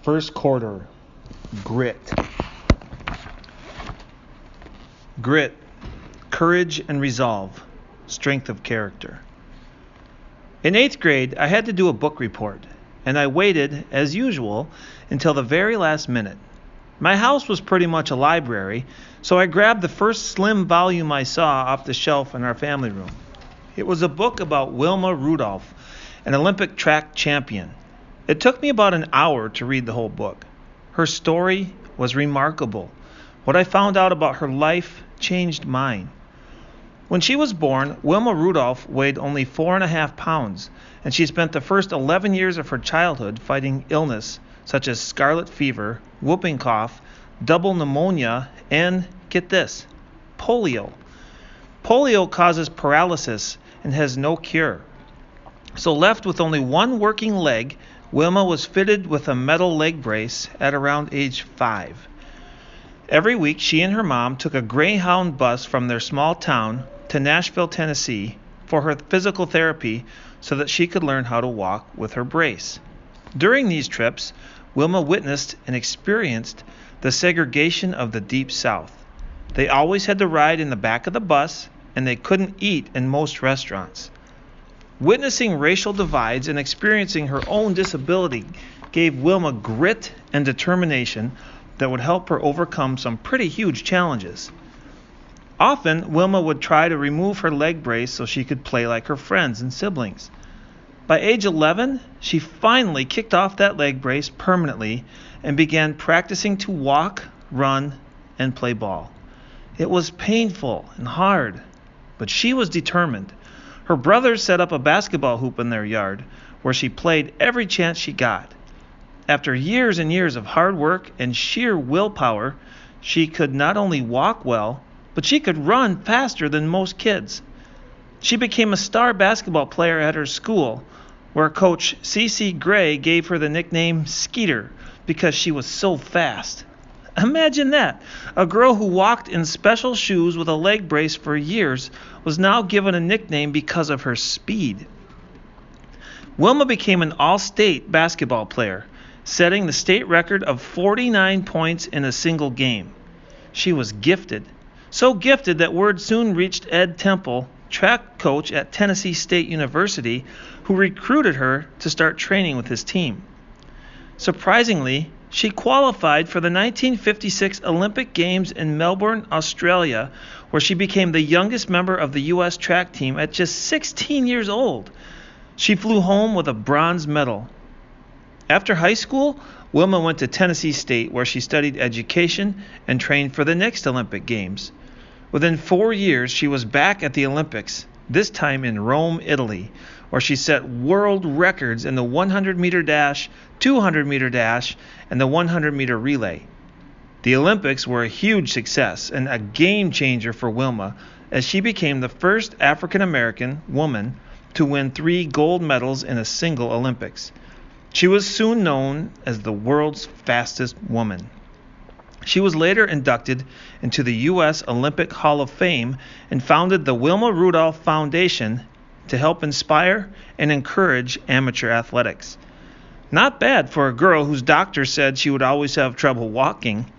First quarter, grit. Grit, courage and resolve, strength of character. In 8th grade, I had to do a book report, and I waited, as usual, until the very last minute. My house was pretty much a library, so I grabbed the first slim volume I saw off the shelf in our family room. It was a book about Wilma Rudolph, an Olympic track champion. It took me about an hour to read the whole book. Her story was remarkable. What I found out about her life changed mine. When she was born, Wilma Rudolph weighed only 4.5 pounds, and she spent the first 11 years of her childhood fighting illness such as scarlet fever, whooping cough, double pneumonia, and, get this, polio. Polio causes paralysis and has no cure. So left with only one working leg, Wilma was fitted with a metal leg brace at around age 5. Every week, she and her mom took a Greyhound bus from their small town to Nashville, Tennessee, for her physical therapy so that she could learn how to walk with her brace. During these trips, Wilma witnessed and experienced the segregation of the Deep South. They always had to ride in the back of the bus, and they couldn't eat in most restaurants. Witnessing racial divides and experiencing her own disability gave Wilma grit and determination that would help her overcome some pretty huge challenges. Often, Wilma would try to remove her leg brace so she could play like her friends and siblings. By age 11, she finally kicked off that leg brace permanently and began practicing to walk, run, and play ball. It was painful and hard, but she was determined. Her brothers set up a basketball hoop in their yard where she played every chance she got. After years and years of hard work and sheer willpower, she could not only walk well, but she could run faster than most kids. She became a star basketball player at her school, where Coach C.C. Gray gave her the nickname Skeeter because she was so fast. Imagine that. A girl who walked in special shoes with a leg brace for years was now given a nickname because of her speed. Wilma became an all-state basketball player, setting the state record of 49 points in a single game. She was gifted. So gifted that word soon reached Ed Temple, track coach at Tennessee State University, who recruited her to start training with his team. Surprisingly, she qualified for the 1956 Olympic Games in Melbourne, Australia, where she became the youngest member of the U.S. track team at just 16 years old. She flew home with a bronze medal. After high school, Wilma went to Tennessee State, where she studied education and trained for the next Olympic Games. Within 4 years, she was back at the Olympics, this time in Rome, Italy, where she set world records in the 100-meter dash, 200-meter dash, and the 100-meter relay. The Olympics were a huge success and a game changer for Wilma, as she became the first African-American woman to win 3 gold medals in a single Olympics. She was soon known as the world's fastest woman. She was later inducted into the U.S. Olympic Hall of Fame and founded the Wilma Rudolph Foundation to help inspire and encourage amateur athletics. Not bad for a girl whose doctor said she would always have trouble walking.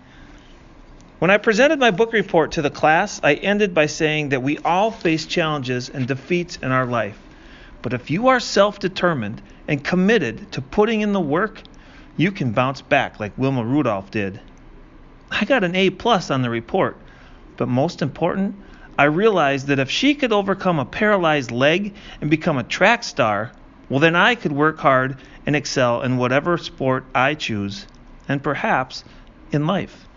When I presented my book report to the class, I ended by saying that we all face challenges and defeats in our life. But if you are self-determined and committed to putting in the work, you can bounce back like Wilma Rudolph did. I got an A+ on the report, but most important, I realized that if she could overcome a paralyzed leg and become a track star, well, then I could work hard and excel in whatever sport I choose, and perhaps in life.